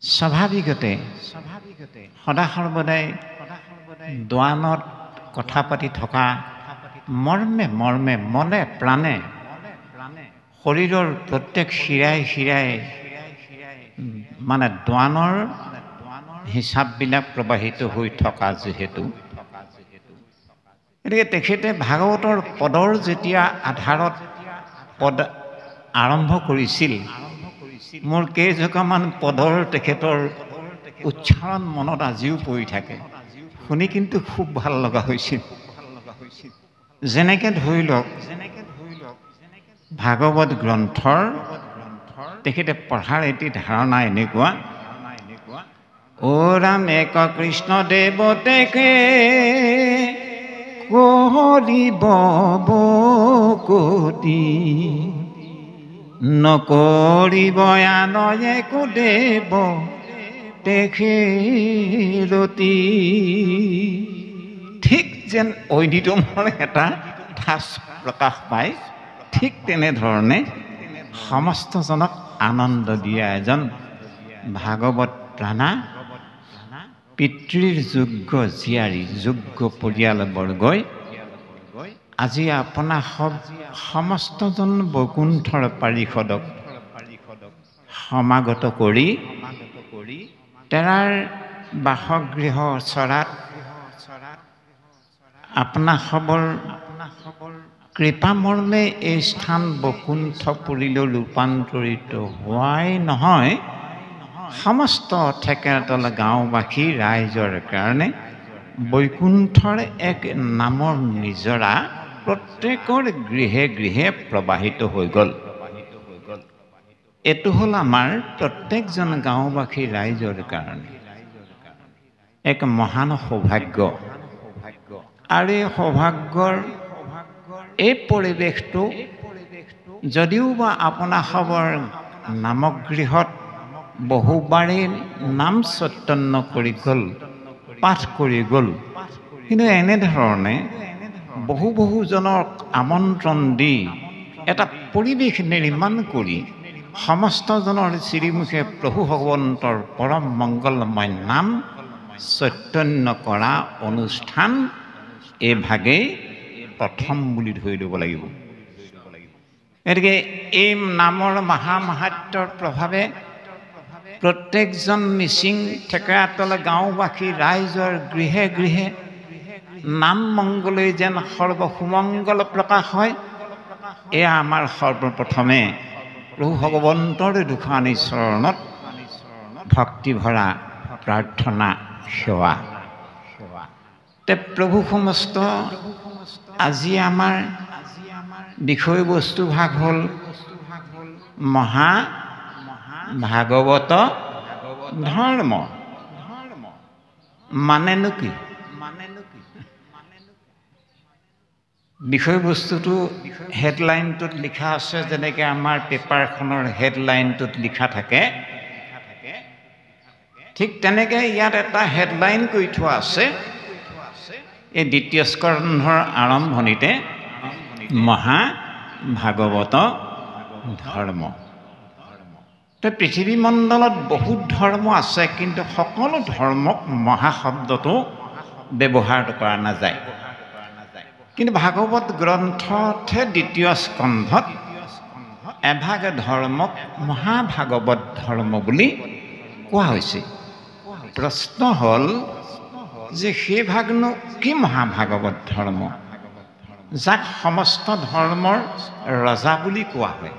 স্বাভাৱিকতে সদা সৰ্বদাই দোৱানত কথা পাতি থকা মৰ্মে মৰ্মে মনে প্ৰাণে শৰীৰৰ প্ৰত্যেক শিৰাই শিৰাই মানে দোৱানৰ হিচাপবিলাক প্ৰবাহিত হৈ থকা যিহেতু গতিকে তেখেতে ভাগৱতৰ পদৰ যেতিয়া আধাৰত পদ আৰম্ভ কৰিছিল মোৰ কেইজোপামান পদৰ তেখেতৰ উচ্চাৰণ মনত আজিও পৰি থাকে শুনি কিন্তু খুব ভাল লগা হৈছিল যেনেকে ধৰি লওক ভাগৱত গ্ৰন্থৰ তেখেতে পঢ়াৰ এটি ধাৰণা এনেকুৱা অ ৰাম এক কৃষ্ণ দেৱতেকে কৰিব বকতি নকৰিব আন একো দেৱ তেখেৰতি ঠিক যেন ঐনিতমৰ এটা ঠাচ প্ৰকাশ পায় ঠিক তেনেধৰণে সমস্তজনক আনন্দ দিয়া এজন ভাগৱত প্ৰাণা পিতৃৰ যোগ্য জীয়াৰী যোগ্য পৰিয়ালবৰ্গই আজি আপোনাক সমস্তজন বৈকুণ্ঠৰ পাৰিষদক সমাগত কৰি তেৰাৰ বাসগৃহ চৰাত আপোনাসৱৰ কৃপামৰ্মে এই স্থান বৈকুণ্ঠপুৰীলৈ ৰূপান্তৰিত হোৱাই নহয় সমস্ত ঠেকেৰাতল গাঁওবাসী ৰাইজৰ কাৰণে বৈকুণ্ঠৰ এক নামৰ নিজৰা প্ৰত্যেকৰ গৃহে গৃহে প্ৰবাহিত হৈ গ'ল এইটো হ'ল আমাৰ প্ৰত্যেকজন গাঁওবাসী ৰাইজৰ কাৰণে এক মহান সৌভাগ্য আৰু এই সৌভাগ্যৰ এই পৰিৱেশটো যদিও বা আপোনাসৱৰ নামগৃহত বহুবাৰেই নাম চৈতন্য কৰি গ'ল পাঠ কৰি গ'ল কিন্তু এনেধৰণে বহুজনক আমন্ত্ৰণ দি এটা পৰিৱেশ নিৰ্মাণ কৰি সমস্তজনৰ শ্ৰীমুখে প্ৰভু ভগৱন্তৰ পৰম মংগলময় নাম চৈতন্য কৰা অনুষ্ঠান এইভাগেই প্ৰথম বুলি ধৰি ল'ব লাগিব গতিকে এই নামৰ মহামাহাত্যৰ প্ৰভাৱে প্ৰত্যেকজন মিচিং ঠেকেৰাতল গাঁওবাসী ৰাইজৰ গৃহে গৃহে নাম মংগলে যেন সৰ্বসুমংগল প্ৰকাশ হয় এয়া আমাৰ সৰ্বপ্ৰথমে প্ৰভু ভগৱন্তৰ দুখানি চৰণত ভক্তি ভৰা প্ৰাৰ্থনা সেৱা তে প্ৰভু সমস্ত আজি আমাৰ বিষয়বস্তু ভাগ হ'ল মহা ভাগৱত ধৰ্ম মানেনো কি বিষয়বস্তুটো হেডলাইনটোত লিখা আছে যেনেকৈ আমাৰ পেপাৰখনৰ হেডলাইনটোত লিখা থাকে ঠিক তেনেকৈ ইয়াত এটা হেডলাইন কৰি থোৱা আছে এই দ্বিতীয় স্কন্ধৰ আৰম্ভণিতে মহা ভাগৱত ধৰ্ম তো পৃথিৱীমণ্ডলত বহুত ধৰ্ম আছে কিন্তু সকলো ধৰ্মক মহা শব্দটো ব্যৱহাৰ কৰা নাযায় কিন্তু ভাগৱত গ্ৰন্থতহে দ্বিতীয় স্কন্ধত এভাগ ধৰ্মক মহাভাগৱত ধৰ্ম বুলি কোৱা হৈছে প্ৰশ্ন হ'ল যে সেই ভাগনো কি মহাভাগৱত ধৰ্ম যাক সমস্ত ধৰ্মৰ ৰজা বুলি কোৱা হয়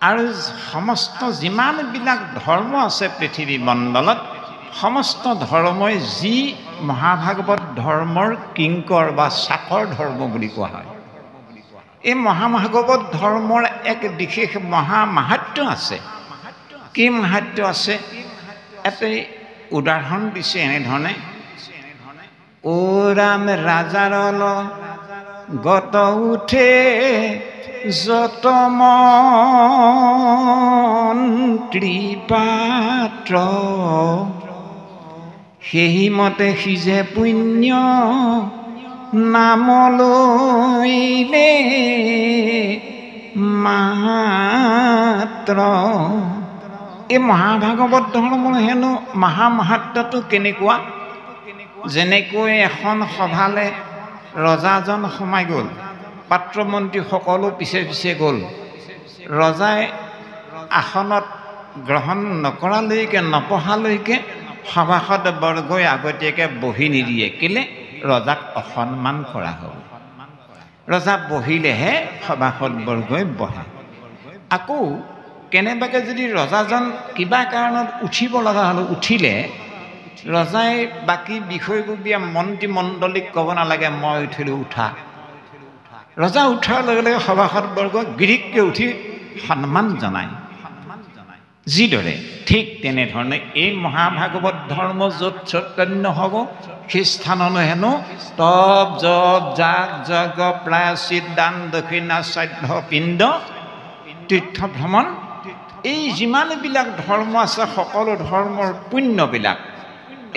আৰু সমস্ত যিমানবিলাক ধৰ্ম আছে পৃথিৱীমণ্ডলত সমস্ত ধৰ্মই যি মহাভাগৱত ধৰ্মৰ কিংকৰ বা চাকৰ ধৰ্ম বুলি কোৱা হয় এই মহাভাগৱত ধৰ্মৰ এক বিশেষ মহামাহাত্য আছে কি মাহাত্য আছে এটা উদাহৰণ দিছে এনেধৰণে ও ৰাম ৰাজাৰ গত উঠে যত মন্ত্ৰী পাত্ৰ সেই মতে সিজে পুণ্য নাম লৈলে মাত্ৰ এই মহাভাগৱত ধৰ্মৰ হেনো মহামাহাত্ম্যটো কেনেকুৱা, যেনেকৈ এখন সভালৈ ৰজাজন সোমাই গ'ল, পাত্ৰমন্ত্ৰী সকলো পিছে পিছে গ'ল, ৰজাই আসনত গ্ৰহণ নকৰালৈকে নপঢ়ালৈকে সভাসদ বৰ্গই আগতীয়াকৈ বহি নিদিয়ে, কেলে ৰজাক অসন্মান কৰা হ'ল। ৰজা বহিলেহে সভাসদ বৰ্গই বহে। আকৌ কেনেবাকৈ যদি ৰজাজন কিবা কাৰণত উঠিব লগা হ'ল, উঠিলে ৰজাই বাকী বিষয়ববীয়া মন্ত্ৰীমণ্ডলীক ক'ব নালাগে মই উঠিলোঁ, উঠা। ৰজা উঠাৰ লগে লগে সভাসদ বৰ্গই গিৰিককৈ উঠি সন্মান জনায়। যিদৰে ঠিক তেনেধৰণে এই মহাভাগৱত ধৰ্ম য'ত চৈতন্য হ'ব সেই স্থানলৈ হেনো তপ জপ যাগ যজ্ঞ প্ৰায়শ্চিত দান দক্ষিণা শ্ৰাদ্ধ পিণ্ড তীৰ্থ ভ্ৰমণ, এই যিমানবিলাক ধৰ্ম আছে সকলো ধৰ্মৰ পুণ্যবিলাক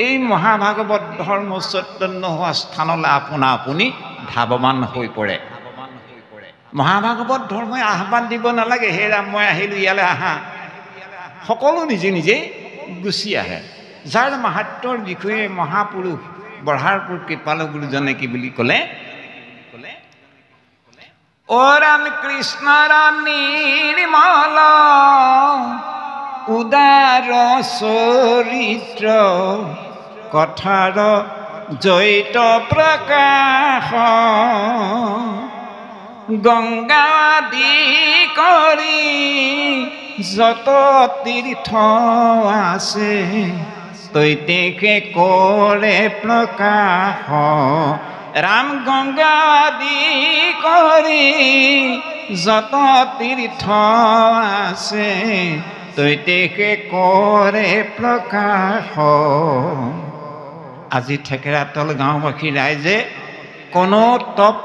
এই মহাভাগৱত ধৰ্ম চৈতন্য হোৱা স্থানলৈ আপোনা আপুনি ধাৱমান হৈ পৰে। মহাভাগৱত ধৰ্মই আহ্বান দিব নালাগে, হেৰা মই আহিলোঁ ইয়ালৈ আহা, সকলো নিজে নিজেই গুচি আহে। যাৰ মাহাত্ম্যৰ বিষয়ে মহাপুৰুষ বঢ়াৰপুৰ কৃপালু গুৰুজনে কি বুলি ক'লে, অৰাম কৃষ্ণৰ নিৰ্মল উদাৰ চৰিত্ৰ কথাৰ জৈত প্ৰকাশ গংগাদি কৰি যত তীৰ্থ আছে তৈতেকে কৰে প্ৰকাশ। ৰাম গংগাদি কৰি যত তীৰ্থ আছে তৈতেকে কৰে প্ৰকাশ। আজি থেকেৰাতল গাঁওবাসী ৰাইজে কোনো তপ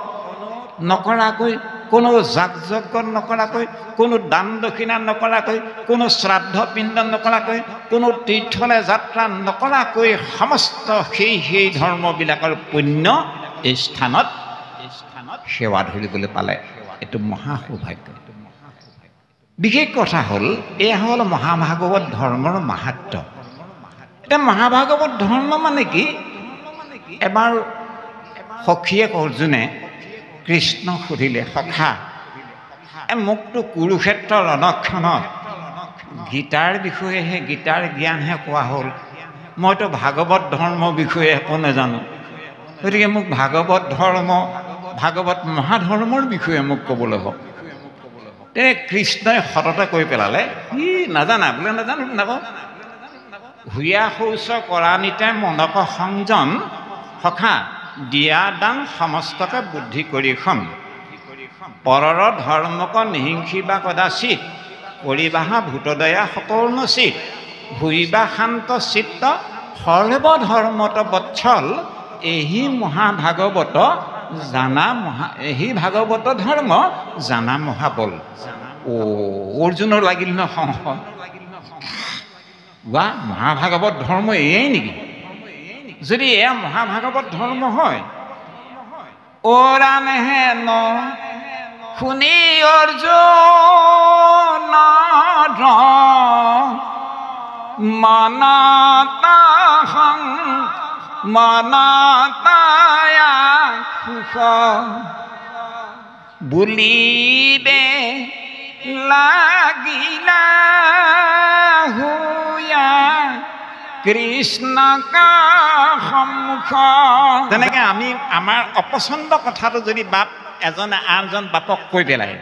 নকৰাকৈ, কোনো যাগ যজ্ঞ নকৰাকৈ, কোনো দান দক্ষিণা নকৰাকৈ, কোনো শ্ৰাদ্ধ পিণ্ড নকৰাকৈ, কোনো তীৰ্থলৈ যাত্ৰা নকৰাকৈ সমস্ত সেই ধৰ্মবিলাকৰ পুণ্য এই স্থানত সেৱা ধৰিবলৈ পালে। এইটো মহা সৌভাগ্য। বিশেষ কথা হ'ল এয়া হ'ল মহাভাগৱত ধৰ্মৰ মাহাত্ম্য। এতিয়া মহাভাগৱত ধৰ্ম মানে কি, এবাৰ সখীয়েক অৰ্জুনে কৃষ্ণক সুধিলে, সখা মোকতো কুৰুক্ষেত্ৰৰ ৰণক্ষণত গীতাৰ বিষয়েহে, গীতাৰ জ্ঞানহে কোৱা হ'ল, মইতো ভাগৱত ধৰ্মৰ বিষয়ে একো নাজানো, গতিকে মোক ভাগৱত ধৰ্ম, ভাগৱত মহাধৰ্মৰ বিষয়ে মোক ক'বলৈ হওক। তে কৃষ্ণই সততে কৈ পেলালে, ই নাজানা বোলে, নাজানো নকওঁ। ভূঞা শৌচ কৰা নিতে মনক সংযম সখা দিয়া দান সমস্তকে বুদ্ধি কৰি খম পৰৰ ধৰ্মক নিহিংসিবা কদাচিত কৰিবাহা ভূতদয়া সকৰ্ণ চিত ভূৰিবা শান্ত চিত্ত সৰ্ব ধৰ্মত বৎসল এহি মহাভাগৱত জানা এহি ভাগৱত ধৰ্ম জানা মহাবল। অৰ্জুনৰ লাগিল ন সংশয়, বা মহাভাগৱত ধৰ্ম এয়াই নেকি? যদি এয়া মহাভাগৱত ধৰ্ম হয়, অৰাম হেন শুনি অৰ্জুন মনতায়া সুখ বুলিবে লাগিলা হুয়া কৃষ্ণক সন্মুখ। তেনেকে আমি আমাৰ অপচন্দ কথাটো যদি বাপ এজনে আনজন বাপক কৈ পেলাই,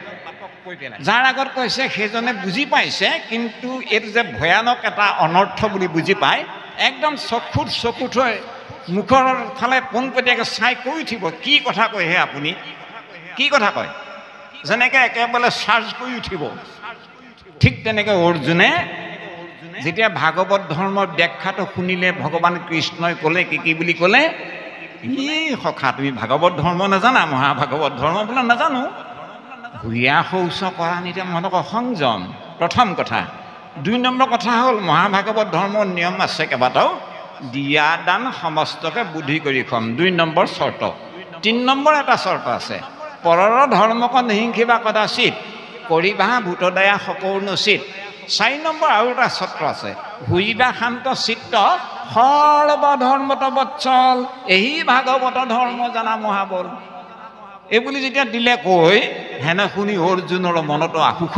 যাৰ আগত কৈছে সেইজনে বুজি পাইছে, কিন্তু এইটো যে ভয়ানক এটা অনৰ্থ বুলি বুজি পায়, একদম চকু থৈ মুখৰ ফালে পোনপটীয়াকৈ চাই কৈ উঠিব, কি কথা কয় হে আপুনি, কি কথা কয়, যেনেকৈ একেবাৰে চাৰ্জ কৰি উঠিব। ঠিক তেনেকৈ অৰ্জুনে যেতিয়া ভাগৱত ধৰ্মৰ ব্যাখ্যাটো শুনিলে, ভগৱান কৃষ্ণই ক'লে কি বুলি ক'লে, ই সখা তুমি ভাগৱত ধৰ্ম নাজানা, মহাভাগৱত ধৰ্ম বোলে নাজানো। ভূঞা শৌচ কৰা নিতে মনক সংযম, প্ৰথম কথা। 2 নম্বৰ কথা হ'ল মহাভাগৱত ধৰ্মৰ নিয়ম আছে কেইবাটাও, দিয়া দান সমস্তকে বুদ্ধি কৰি খম, 2 নম্বৰ চৰ্ত। 3 নম্বৰ এটা চৰ্ত আছে, পৰৰ ধৰ্মক নিহিংসিবা কদাচিত কৰিবাহা ভূতদয়া সকৰ্ণ চিত 4 নম্বৰ আৰু এটা ছত্ৰ আছে, হুইবা শান্ত চিত্ত সৰ্বধৰ্মত বৎসল এহি ভাগৱত ধৰ্ম জানা মহাবল। এই বুলি যেতিয়া দিলে কৈ হেনে শুনি অৰ্জুনৰ মনত আশুষ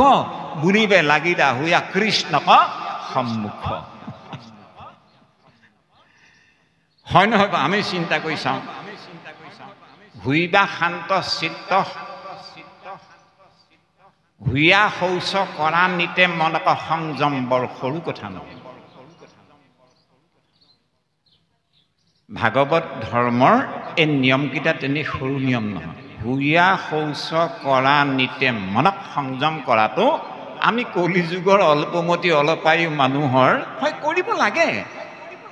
বুলিবে লাগিলা হুয়া কৃষ্ণক সন্মুখ। হয় নহয়? আমি চিন্তা কৰি চাওঁ, হুইবা শান্ত চিত্ত হুইয়া শৌচ কৰা নিতে মনক সংযম বৰ সৰু কথা নহয়। ভাগৱত ধৰ্মৰ এই নিয়মকেইটা তেনে সৰু নিয়ম নহয়। হুইয়া শৌচ কৰা নিতে মনক সংযম কৰাটো আমি কলিযুগৰ অল্পমতি অলপায়ু মানুহৰ হয় কৰিব লাগে,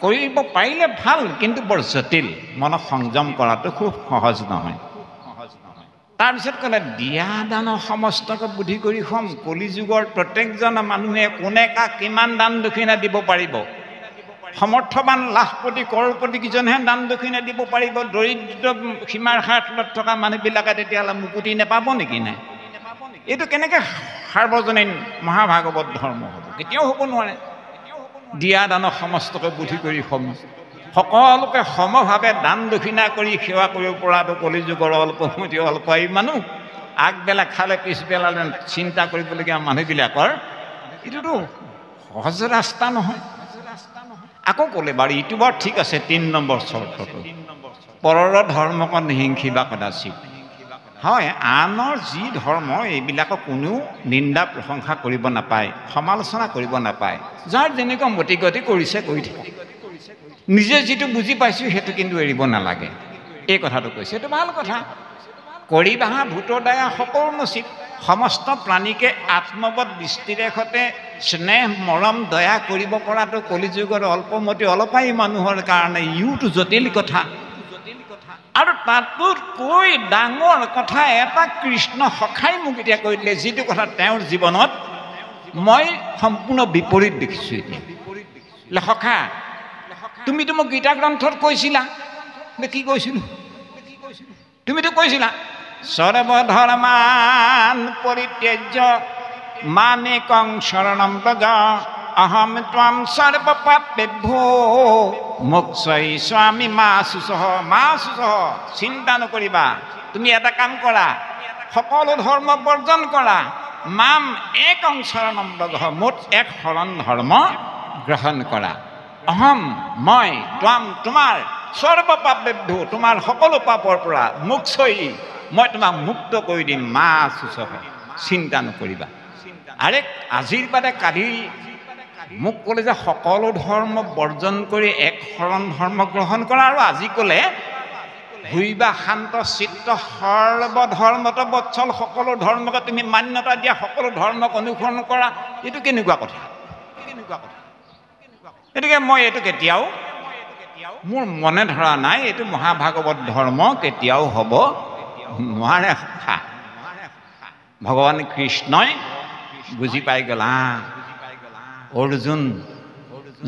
কৰিব পাৰিলে ভাল, কিন্তু বৰ জটিল। মনক সংযম কৰাটো খুব সহজ নহয়। তাৰপিছত ক'লে দিয়া দান সমস্তক বুদ্ধি কৰি সম। কলিযুগৰ প্ৰত্যেকজন মানুহে কোনে কাক কিমান দান দক্ষিণা দিব পাৰিব। সমৰ্থবান লাখপতি কৰপতি কিজনহে দান দক্ষিণা দিব পাৰিব। দৰিদ্ৰ সীমাৰ সাৰ্থত থকা মানুহবিলাকে তেতিয়াহ'লে মুকুতি নেপাব নেকি? নাই, এইটো কেনেকৈ সাৰ্বজনীন মহাভাগৱত ধৰ্ম হ'ব? কেতিয়াও হ'ব নোৱাৰে। দিয়া দান সমস্তকে বুদ্ধি কৰি সম, সকলোকে সমভাৱে দান দক্ষিণা কৰি সেৱা কৰিব পৰাটো কলিযুগৰ অল্পমতি অল্পায়ু মানুহ। আগবেলা খালে পিছবেলালৈ চিন্তা কৰিবলগীয়া মানুহবিলাকৰ এইটোতো সহজ ৰাস্তা নহয়। আকৌ ক'লে বাৰু ইটো বাৰু ঠিক আছে, 3 নম্বৰ চৰ্তটো পৰৰ ধৰ্মক নিহিংসিবা কদাচিত। হয়, আনৰ যি ধৰ্ম এইবিলাকক কোনেও নিন্দা প্ৰশংসা কৰিব নাপায়, সমালোচনা কৰিব নাপায়। যাৰ যেনেকুৱা মতিগতি কৰিছে কৰি থাকে। নিজে যিটো বুজি পাইছোঁ সেইটো কিন্তু এৰিব নালাগে, এই কথাটো কৈছে। এইটো ভাল কথা। কৰি বাহা ভূত দয়া সকলো নচিত। সমস্ত প্ৰাণীকে আত্মবৎ দৃষ্টিৰেখতে স্নেহ মৰম দয়া কৰিব পৰাটো কলিযুগৰ অল্পমতি অলপায়ু মানুহৰ কাৰণে ইউটো জটিল কথা। আৰু তাতকৈ ডাঙৰ কথা এটা কৃষ্ণ সখাই মোক এতিয়া কৈ দিলে, যিটো কথা তেওঁৰ জীৱনত মই সম্পূৰ্ণ বিপৰীত দেখিছোঁ। এতিয়া সখা, তুমিতো মোক গীতা গ্ৰন্থত কৈছিলা, কি কৈছিলোঁ? তুমিতো কৈছিলা সৰ্বধৰ্মান পৰিত্যাজ্য মামেকং শৰণম ব্ৰজ অহম ত্বম সৰ্বপাপেভ্যো মোক্ষয়িষ্যামি মা শুচঃ। মা শুচঃ, চিন্তা নকৰিবা। তুমি এটা কাম কৰা, সকলো ধৰ্ম বৰ্জন কৰা। মাম একং শৰণম ব্ৰজ, মোট এক শৰণ ধৰ্ম গ্ৰহণ কৰা। অহম, মই ত্বম, তোমাৰ সৰ্বপাপেভ্যো, তোমাৰ সকলো পাপৰ পৰা মোক্ষয়ি, মই তোমাক মুক্ত কৰি দিম। মা শুচঃ, চিন্তা নকৰিবা। আৰে আজিৰ বাদে কালি মোক ক'লে যে সকলো ধৰ্ম বৰ্জন কৰি এক শৰণ ধৰ্ম গ্ৰহণ কৰা, আৰু আজি ক'লে হুইবা শান্ত চিত্ত সৰ্বধৰ্মত বৎসল, সকলো ধৰ্মকে তুমি মান্যতা দিয়া, সকলো ধৰ্মক অনুসৰণ কৰা। এইটো কেনেকুৱা কথা? গতিকে মই এইটো কেতিয়াও মোৰ মনে ধৰা নাই, এইটো মহাভাগৱত ধৰ্ম কেতিয়াও হ'ব নোৱাৰে। ভগৱান কৃষ্ণই বুজি পাই গ'ল, অৰ্জুন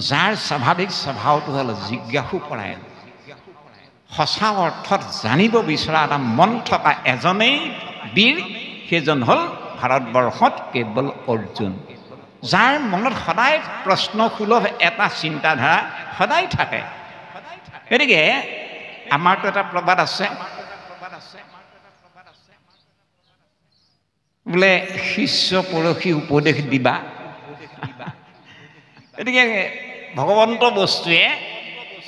যাৰ স্বাভাৱিক স্বভাৱটো হ'ল জিজ্ঞাসু পৰায়ণ, সঁচা অৰ্থত জানিব বিচৰা এটা মন থকা এজনেই বীৰ, সেইজন হ'ল ভাৰতবৰ্ষত কেৱল অৰ্জুন, যাৰ মনত সদায় প্ৰশ্নসুলভ এটা চিন্তাধাৰা সদায় থাকে। গতিকে আমাৰতো এটা প্ৰবাদ আছে, বোলে শিষ্য পৰশী উপদেশ দিবা। গতিকে ভগৱন্ত বস্তুৱে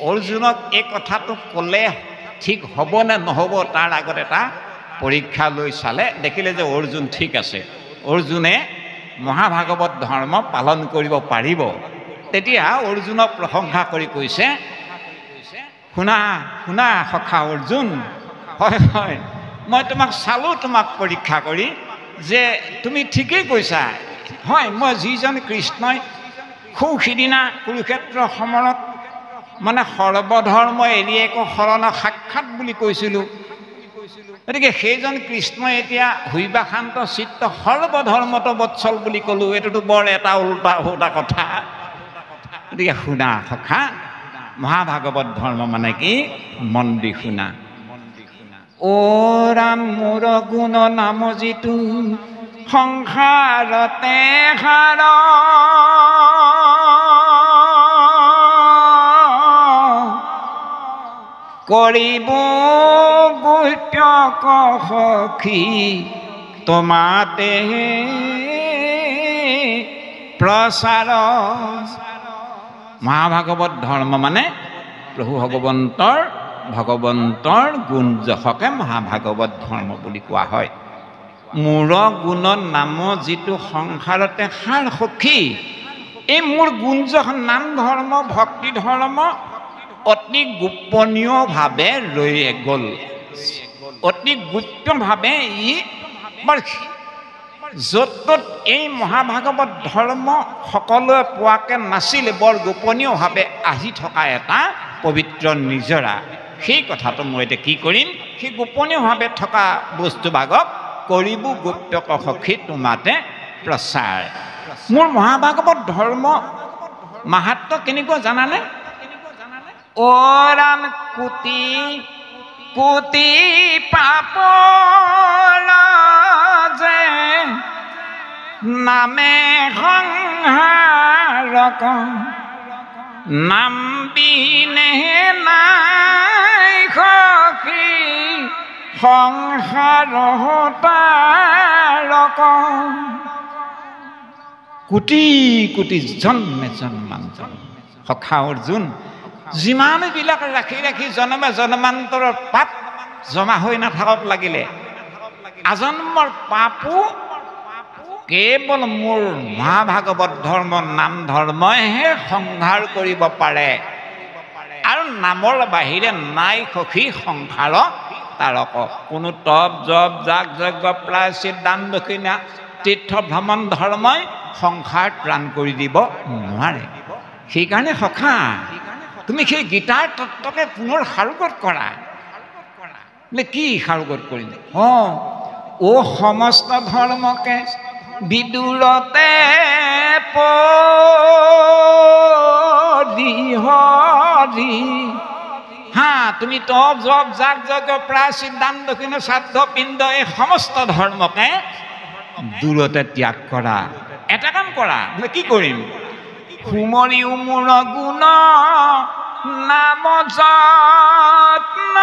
অৰ্জুনক এই কথাটো ক'লে ঠিক হ'ব নে নহ'ব, তাৰ আগত এটা পৰীক্ষা লৈ চালে, দেখিলে যে অৰ্জুন ঠিক আছে, অৰ্জুনে মহাভাগৱত ধৰ্ম পালন কৰিব পাৰিব। তেতিয়া অৰ্জুনক প্ৰশংসা কৰি কৈছে, শুনা শুনা সখা অৰ্জুন, হয় হয়, মই তোমাক চালোঁ, তোমাক পৰীক্ষা কৰি, যে তুমি ঠিকেই কৈছা। হয়, মই যিজন কৃষ্ণই সিদিনা কুৰুক্ষেত্ৰ সমৰত মানে সৰ্বধৰ্ম এৰি একো শৰণ সাক্ষাৎ বুলি কৈছিলোঁ। গতিকে সেইজন কৃষ্ণই এতিয়া হুইবা শান্ত চিত্ত সৰ্বধৰ্মত বৎসল বুলি ক'লোঁ, এইটোতো বৰ এটা উল্টা উল্টা কথা। গতিকে শুনা সখা, মহাভাগৱত ধৰ্ম মানে কি? মন দি শুনা। অ ৰাম মোৰ গুণ নাম যিটো সংসাৰতে সাৰ কৰিব গোপ্যক সখী তোমাতে প্ৰচাৰ। মহাভাগৱত ধৰ্ম মানে প্ৰভু ভগৱন্তৰ গুণ যশকে মহাভাগৱত ধৰ্ম বুলি কোৱা হয়। মোৰ গুণৰ নাম যিটো সংসাৰতে সাৰ সখী, এই মোৰ গুণ যশ নাম ধৰ্ম ভক্তি ধৰ্ম অতি গোপনীয়ভাৱে ৰৈ গ'ল। অতি গুপ্তভাৱে ই য'ত ত'ত এই মহাভাগৱত ধৰ্ম সকলোৱে পোৱাকে নাছিলে, বৰ গোপনীয়ভাৱে আহি থকা এটা পবিত্ৰ নিজৰা। সেই কথাটো মই এতিয়া কি কৰিম, সেই গোপনীয়ভাৱে থকা বস্তুভাগক কৰিব গোপ্যক সখী তোমাতে প্ৰচাৰ। মোৰ মহাভাগৱত ধৰ্ম মাহাত্ম কেনেকুৱা জানানে? অ ৰাম কোটি কোটি পাপৰ যে নামে সংহাৰক, নাম বিনে নাই সখী সংসাৰ তাৰক। কোটি কোটি জন্মে জন্মান্তৰ সখা অৰ্জুন, যিমানবিলাক ৰাখি ৰাখি জন্মে জন্মান্তৰৰ পাপ জমা হৈ নাথাকক লাগিলে, আজন্মৰ পাপো কেৱল মোৰ মহাভাগৱত ধৰ্ম নাম ধৰ্মইহে সংহাৰ কৰিব পাৰে। আৰু নামৰ বাহিৰে নাই সখী সংসাৰ তাৰক। কোনো তপ জপ যাগ যজ্ঞ প্ৰায়শ্চিত দান দক্ষিণা তীৰ্থ ভ্ৰমণ ধৰ্মই সংসাৰ ত্ৰাণ কৰি দিব নোৱাৰে। সেইকাৰণে সখা তুমি সেই গীতাৰ তত্ত্বকে পুনৰ সাৰোগত কৰা। বোলে কি সাৰোগত কৰিম? অ সমস্ত ধৰ্মকে বিদুৰতে পৰিহৰি। তুমি তপ জপ যাগ যজ্ঞ প্ৰায়শ্চিত দান দক্ষিণা শ্ৰাদ্ধ পিণ্ড এই সমস্ত ধৰ্মকে দূৰতে ত্যাগ কৰা। এটা কাম কৰা। বোলে কি কৰিম? সুমৰি মোৰ গুণ নাম যত্ন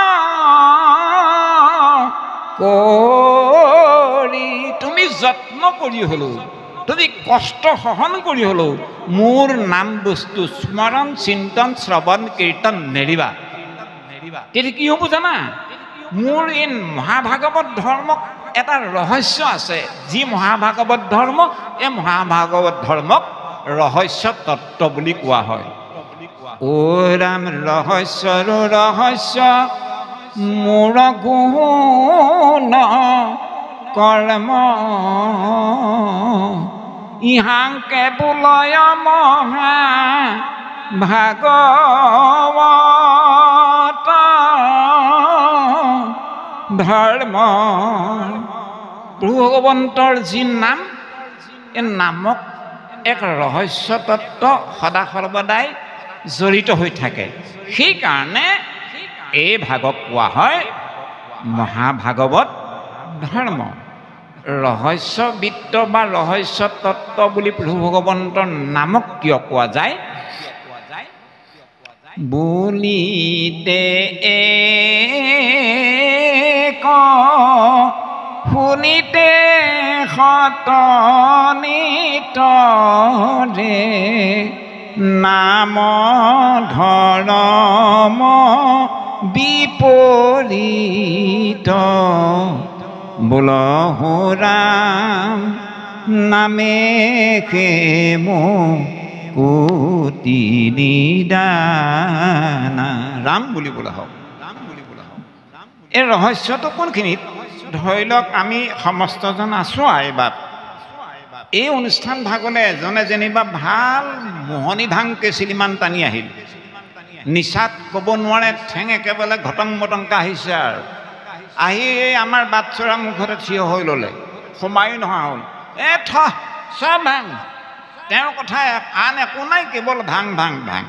কৰি, তুমি যত্ন কৰি হ'লেও, তুমি কষ্ট সহন কৰি হ'লেও মোৰ নাম বস্তু স্মৰণ চিন্তন শ্ৰৱণ কীৰ্তন নেৰিবা। তেতিয়া কি হ'ব জানা? মোৰ এই মহাভাগৱত ধৰ্মক এটা ৰহস্য আছে, যি মহাভাগৱত ধৰ্ম, এই মহাভাগৱত ধৰ্মক ৰহস্য তত্ত্ব বুলি কোৱা হয়। অ ৰাম ৰহস্যৰো ৰহস্য মোৰ গুণ কৰ্ম, ইহাংকে বোলয় মহা ভাগৱত ধৰ্ম। প্ৰভু ভগৱন্তৰ যি নাম, এই নামক এক ৰহস্য তত্ত্ব সদা সৰ্বদাই জড়িত হৈ থাকে। সেইকাৰণে এই ভাগক কোৱা হয় মহাভাগৱত ধৰ্ম। ৰহস্যবিত্ত বা ৰহস্য তত্ত্ব বুলি প্ৰভু ভগৱন্তৰ নামক কিয় কোৱা যায়? বুলিতে এক শুনিতে সতনিতৰে, নাম ধৰ্ম বিপৰীত বোলহো ৰাম নামে মো কোটি নিদানা। ৰাম বুলি বোলা হওক। এই ৰহস্যটো কোনখিনিত? ধৰি লওক আমি সমস্তজন আছোঁ এইবাৰ এই অনুষ্ঠান ভাগলৈ এজনে যেনিবা ভাল মোহনী ভাং কেচিলিমান টানি আহিল, নিচাত ক'ব নোৱাৰে, ঠেং একেবাৰে ঘটং মটংকৈ আহিছে আৰু আহি এই আমাৰ বাটচৰা মুখতে থিয় হৈ ল'লে, সোমায়ো নহা হ'ল। চব ভাং, তেওঁৰ কথা আন একো নাই, কেৱল ভাং ভাং ভাং।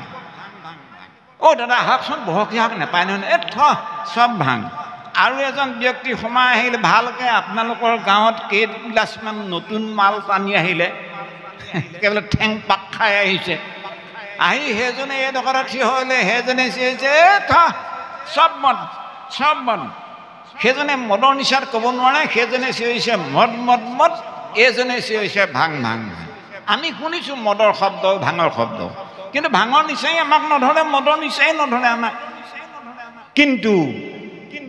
দাদা আহকচোন, বহকি আহক, নেপায় নহয়। চব ভাং। আৰু এজন ব্যক্তি সোমাই আহিলে ভালকৈ আপোনালোকৰ গাঁৱত কেইগিলাচমান নতুন মাল টানি আহিলে কেৱল ঠেং পাক খাই আহিছে আহি সেইজনে এইডোখৰত থিয় হ'লে সেইজনে চিঞৰিছে চব মদ চব মদ সেইজনে মদৰ নিচাত ক'ব নোৱাৰে সেইজনে চিঞৰিছে মদ মদ মদ এইজনে চিঞৰিছে ভাং ভাং আমি শুনিছোঁ মদৰ শব্দ ভাঙৰ শব্দ কিন্তু ভাঙৰ নিচাই আমাক নধৰে মদৰ নিচাই নধৰে আমাক কিন্তু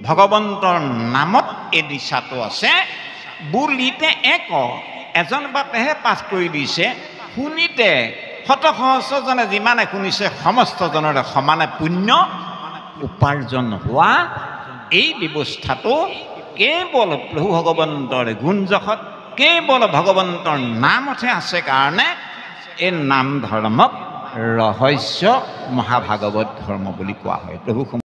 ভগৱন্তৰ নামত এই নিচাটো আছে বুলিতে এক এজন বাপেহে পাঠ কৰি দিছে শুনিতে শত সহস্ৰজনে যিমানে শুনিছে সমস্তজনৰে সমানে পুণ্য উপাৰ্জন হোৱা এই ব্যৱস্থাটো কেৱল প্ৰভু ভগৱন্তৰ গুণ জগত কেৱল ভগৱন্তৰ নামতহে আছে কাৰণে এই নাম ধৰ্মক ৰহস্য মহাভাগৱত ধৰ্ম বুলি কোৱা হয় প্ৰভু